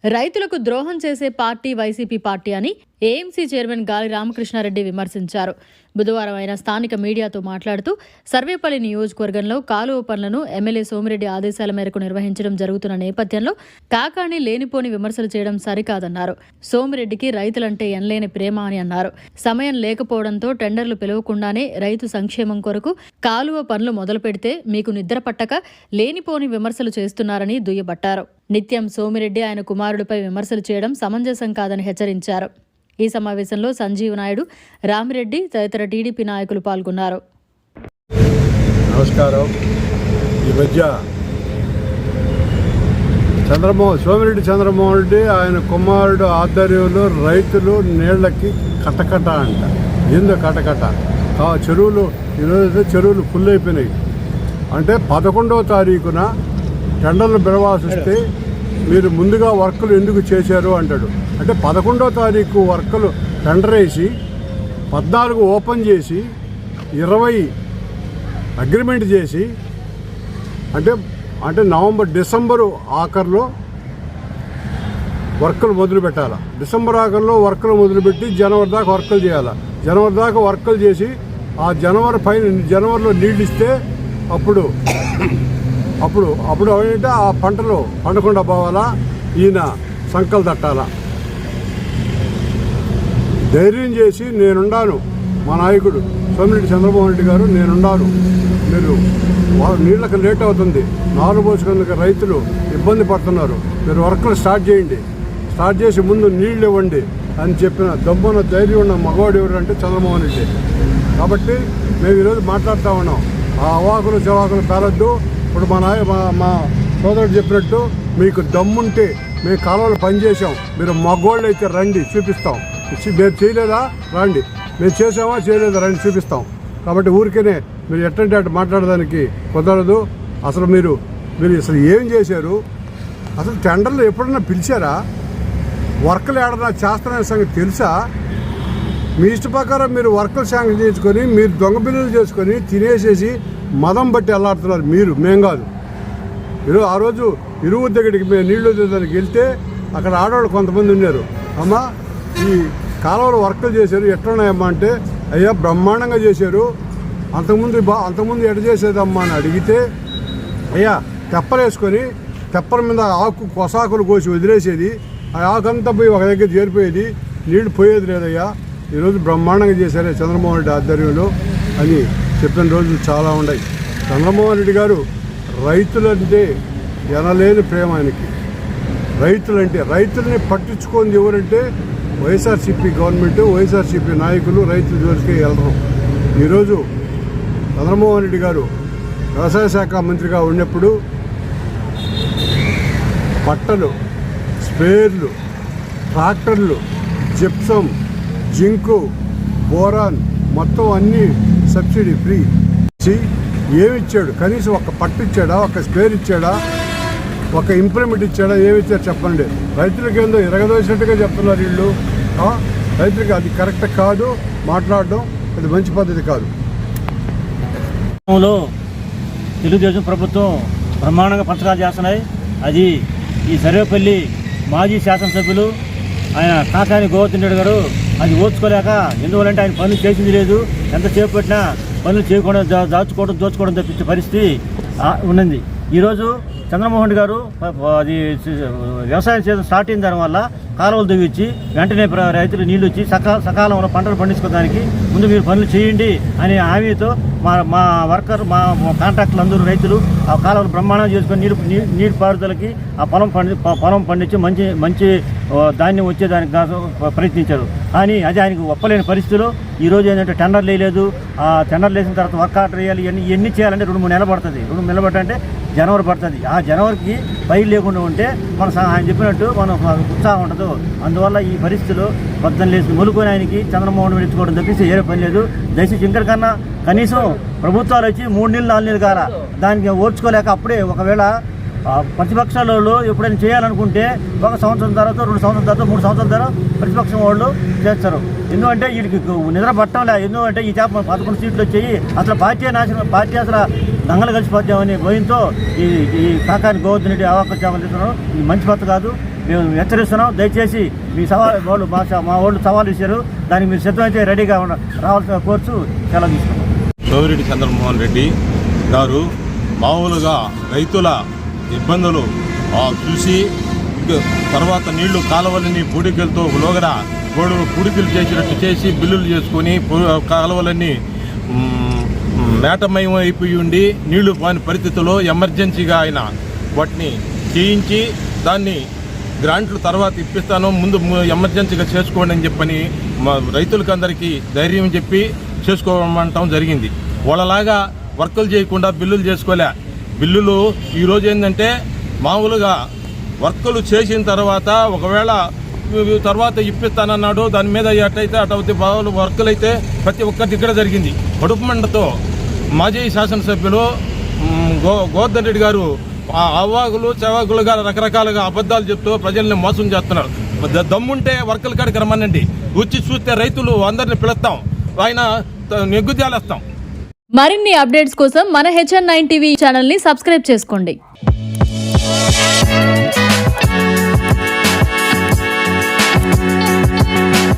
రైతులకు ద్రోహం చేసే పార్టీ వైసీపీ పార్టీ అని ఏఎంసీ చైర్మన్ గాలి రామకృష్ణారెడ్డి విమర్శించారు. బుధవారం ఆయన స్థానిక మీడియాతో మాట్లాడుతూ సర్వేపల్లి నియోజకవర్గంలో కాలువ పనులను ఎమ్మెల్యే సోమిరెడ్డి ఆదేశాల మేరకు నిర్వహించడం జరుగుతున్న నేపథ్యంలో కాకాణి లేనిపోని విమర్శలు చేయడం సరికాదన్నారు. సోమిరెడ్డికి రైతులంటే ఎనలేని ప్రేమ అని అన్నారు. సమయం లేకపోవడంతో టెండర్లు పిలవకుండానే రైతు సంక్షేమం కొరకు కాలువ పనులు మొదలు పెడితే మీకు నిద్ర పట్టక లేనిపోని విమర్శలు చేస్తున్నారని దుయ్యబట్టారు. నిత్యం సోమిరెడ్డి ఆయన కుమారుడిపై విమర్శలు చేయడం సమంజసం కాదని హెచ్చరించారు. ఈ సమావేశంలో సంజీవ్ నాయుడు, రామిరెడ్డి తదితర టీడీపీ నాయకులు పాల్గొన్నారు. నమస్కారం. ఈ మధ్య సోమిరెడ్డి చంద్రమోహన్ రెడ్డి ఆయన కుమారుడు ఆధ్వర్యంలో రైతులు నీళ్లకి కటకట అంట. ఏందో కటకట చెరువులు ఈరోజు చెరువులు ఫుల్ అయిపోయినాయి. అంటే 11వ తారీఖున టెండర్లు పిలవాల్సి వస్తే మీరు ముందుగా వర్కులు ఎందుకు చేశారు అంటాడు. అంటే 11వ తారీఖు వర్కులు టెండర్ వేసి 14 ఓపెన్ చేసి 20 అగ్రిమెంట్ చేసి అంటే డిసెంబరు ఆఖరిలో వర్కులు మొదలు పెట్టాలి. డిసెంబర్ ఆఖరిలో వర్కులు మొదలుపెట్టి జనవరి దాకా వర్కులు చేయాలి. జనవరి దాకా వర్కులు చేసి ఆ జనవరిలో నీళ్ళు ఇస్తే అప్పుడు ఏంటంటే ఆ పంటలు పండకుండా పోవాలా, ఈయన సంకలు తట్టాలా. ధైర్యం చేసి నేనుండాను, మా నాయకుడు సోమిరెడ్డి చంద్రమోహన్ రెడ్డి గారు నేనుండాను, మీరు నీళ్ళకి లేట్ అవుతుంది, నారు పోసుకునే రైతులు ఇబ్బంది పడుతున్నారు, మీరు వర్కులు స్టార్ట్ చేయండి, స్టార్ట్ చేసి ముందు నీళ్ళు ఇవ్వండి అని చెప్పిన దమ్మున ధైర్యం ఉన్న మగవాడు ఎవరంటే చంద్రమోహన్ రెడ్డి. కాబట్టి మేము ఈరోజు మాట్లాడుతూ ఉన్నాం. ఆ అవాకులు చవాకులు కాలొద్దు. ఇప్పుడు మా సోదరుడు చెప్పినట్టు మీకు దమ్ముంటే మేము కాలువలు పనిచేసాం, మీరు మగవాళ్ళు అయితే రండి చూపిస్తాం. మీరు చేయలేదా రండి, మేము చేసామా చేయలేదా రండి చూపిస్తాం. కాబట్టి ఊరికేనే మీరు ఎట్టంటే అటు మాట్లాడడానికి కుదరదు. అసలు మీరు అసలు ఏం చేశారు? అసలు టెండర్లు ఎప్పుడన్నా పిలిచారా? వర్కులు ఏడన్నా చేస్తున్న సంగతి తెలుసా? మీ ఇష్ట ప్రకారం మీరు వర్కులు శాంక్షన్ చేసుకొని మీరు దొంగ బిల్లులు చేసుకొని తినేసేసి మదం బట్టి వెళ్ళాడుతున్నారు. మేము కాదు. ఆ రోజు ఇరువు దగ్గరికి మేము నీళ్లు వదిలేదానికి వెళ్తే అక్కడ ఆడవాళ్ళు కొంతమంది ఉన్నారు. అమ్మ ఈ కాలువలో వర్కులు చేశారు ఎట్లున్నాయమ్మా అంటే, అయ్యా బ్రహ్మాండంగా చేశారు, అంతకుముందు ఎట చేసేదమ్మా అని అడిగితే, అయ్యా తెప్పలు వేసుకొని తెప్పల మీద కొసాకులు కోసి వదిలేసేది, ఆ ఆకంతా పోయి ఒక దగ్గర చేరిపోయేది, నీళ్లు పోయేది లేదయ్యా, ఈరోజు బ్రహ్మాండంగా చేశారే చంద్రమోహన్ రెడ్డి ఆధ్వర్యంలో అని చెప్పిన రోజులు చాలా ఉన్నాయి. చంద్రమోహన్ రెడ్డి గారు రైతులంటే ఎనలేని ప్రేమ ఆయనకి. రైతుల్ని పట్టించుకుంది ఎవరంటే వైఎస్ఆర్సీపీ గవర్నమెంట్, వైఎస్ఆర్సీపీ నాయకులు రైతుల జోలికి వెళ్ళరు. ఈరోజు చంద్రమోహన్ రెడ్డి గారు వ్యవసాయ శాఖ మంత్రిగా ఉన్నప్పుడు పట్టలు, స్పేర్లు, ట్రాక్టర్లు, జిప్సం, జింకు, బోరాన్ మొత్తం అన్నీ సబ్సిడీ ఫ్రీ ఇచ్చి ఏమిచ్చాడు? కనీసం ఒక పట్టు ఇచ్చాడా? ఒక స్పేర్ ఇచ్చాడా? ఒక ఇంప్లిమెంట్ ఇచ్చాడా? ఏమిచ్చారు చెప్పండి. రైతులకి ఏందో ఎరగదోసినట్టుగా చెప్తున్నారు వీళ్ళు. రైతులకి అది కరెక్ట్ కాదు, మాట్లాడడం అది మంచి పద్ధతి కాదు. తెలుగుదేశం ప్రభుత్వం బ్రహ్మాండంగా పథకాలు చేస్తున్నాయి. అది ఈ సర్వేపల్లి మాజీ శాసనసభ్యులు ఆయన కాకాని గోవర్ధన్ రెడ్డి గారు అది ఓర్చుకోలేక, ఎందువల్లంటే ఆయన పనులు చేసింది లేదు, ఎంతసేపు పెట్టినా పనులు చేయకుండా దోచుకోవడం తప్పించే పరిస్థితి ఉన్నది. ఈరోజు చంద్రమోహన్ రెడ్డి గారు అది వ్యవసాయం సీజన్ స్టార్ట్ అయిన దానివల్ల కాలువలు దిగిచ్చి వెంటనే రైతులు నీళ్ళు వచ్చి సకాలంలో పంటలు పండించుకోవడానికి ముందు మీరు పనులు చేయండి అనే హామీతో మా కాంట్రాక్టులు అందరూ రైతులు ఆ కాలువలు బ్రహ్మాండం చేసుకొని నీటి పారుదలకి ఆ పొలం పండించి మంచి ధాన్యం వచ్చేదానికి ప్రయత్నించారు. కానీ అది ఆయనకు ఒప్పలేని పరిస్థితిలో ఈరోజు ఏంటంటే టెండర్లు వేయలేదు. ఆ టెండర్లు వేసిన తర్వాత వర్క్ ఆర్డర్ వేయాలి, ఇవన్నీ చేయాలంటే 2-3 నెలలు పడుతుంది. 2 నెలలు పట్టాలంటే జనవరి పడుతుంది. ఆ జనవరికి పైరు లేకుండా ఉంటే ఆయన చెప్పినట్టు ఉత్సాహం ఉండదు. అందువల్ల ఈ పరిస్థితిలో 18 మొలుకొని ఆయనకి చంద్రమోహన్ రెడ్డి ఇచ్చుకోవడం తప్పిస్తే ఏరే పని లేదు. దయచేసి ఇంకరికన్నా కనీసం ప్రభుత్వాలు వచ్చి 3 నెలలు 4 నెలలు కారా దానికి ఓర్చుకోలేక అప్పుడే ఒకవేళ ప్రతిపక్షాల వాళ్ళు ఎప్పుడైనా చేయాలనుకుంటే 1 సంవత్సరం తర్వాత 2 సంవత్సరాల తర్వాత 3 సంవత్సరాల తర్వాత ప్రతిపక్షం వాళ్ళు చేస్తారు. ఎందుకంటే వీళ్ళకి నిద్ర పట్టంలే. ఎందుకంటే ఈ 11 సీట్లు వచ్చాయి, అసలు పార్టీ అసలు దంగలు కలిసిపోతామని భయంతో ఈ కాకాని గోవర్ధన్ రెడ్డి అవాక చేపలు ఇస్తున్నారు. ఇది మంచి పద్ధతి కాదు. మేము హెచ్చరిస్తున్నాం. దయచేసి మీ వాళ్ళు మా వాళ్ళు సవాల్ ఇచ్చారు, దానికి మీరు సిద్ధమైతే రెడీగా రావాల్సిన కోర్సు సెలవు తీసుకున్నాం. సోమిరెడ్డి చంద్రమోహన్ రెడ్డి గారు మామూలుగా రైతుల ఇబ్బందులు చూసి తర్వాత నీళ్లు కాలువలని పూడికలతో లోగడ పూడికలు చేసినట్టు చేసి బిల్లులు చేసుకొని కాలువలన్నీ మేటమయం అయిపోయి ఉండి నీళ్లు పోని పరిస్థితుల్లో ఎమర్జెన్సీగా ఆయన వాటిని చేయించి దాన్ని గ్రాంట్లు తర్వాత ఇప్పిస్తాను, ముందు ఎమర్జెన్సీగా చేసుకోండి అని చెప్పని మా రైతులకు అందరికీ ధైర్యం చెప్పి చేసుకోమంటాం జరిగింది. వాళ్ళలాగా వర్కులు చేయకుండా బిల్లులు చేసుకోలే. బిల్లులు ఈరోజు ఏంటంటే మామూలుగా వర్కులు చేసిన తర్వాత ఒకవేళ తర్వాత ఇప్పిస్తానన్నాడు, దాని మీద ఎట్టయితే అటవుతే వర్కులు అయితే ప్రతి ఒక్కటి ఇక్కడ జరిగింది. కడుపు మంటతో మాజీ శాసనసభ్యులు గోవర్ధన్ రెడ్డి గారు అవ్వాగులు చవాగులుగా రకరకాలుగా అబద్ధాలు చెప్తూ ప్రజల్ని మోసం చేస్తున్నారు. దమ్ముంటే వర్కల కాడికి రమ్మనండి, వచ్చి చూస్తే రైతులు అందరిని పిలుస్తాం, ఆయన నెగ్గుదేలేస్తాం. మరిన్ని అప్డేట్స్ కోసం మన HN9 టీవీ ఛానల్ని సబ్స్క్రైబ్ చేసుకోండి.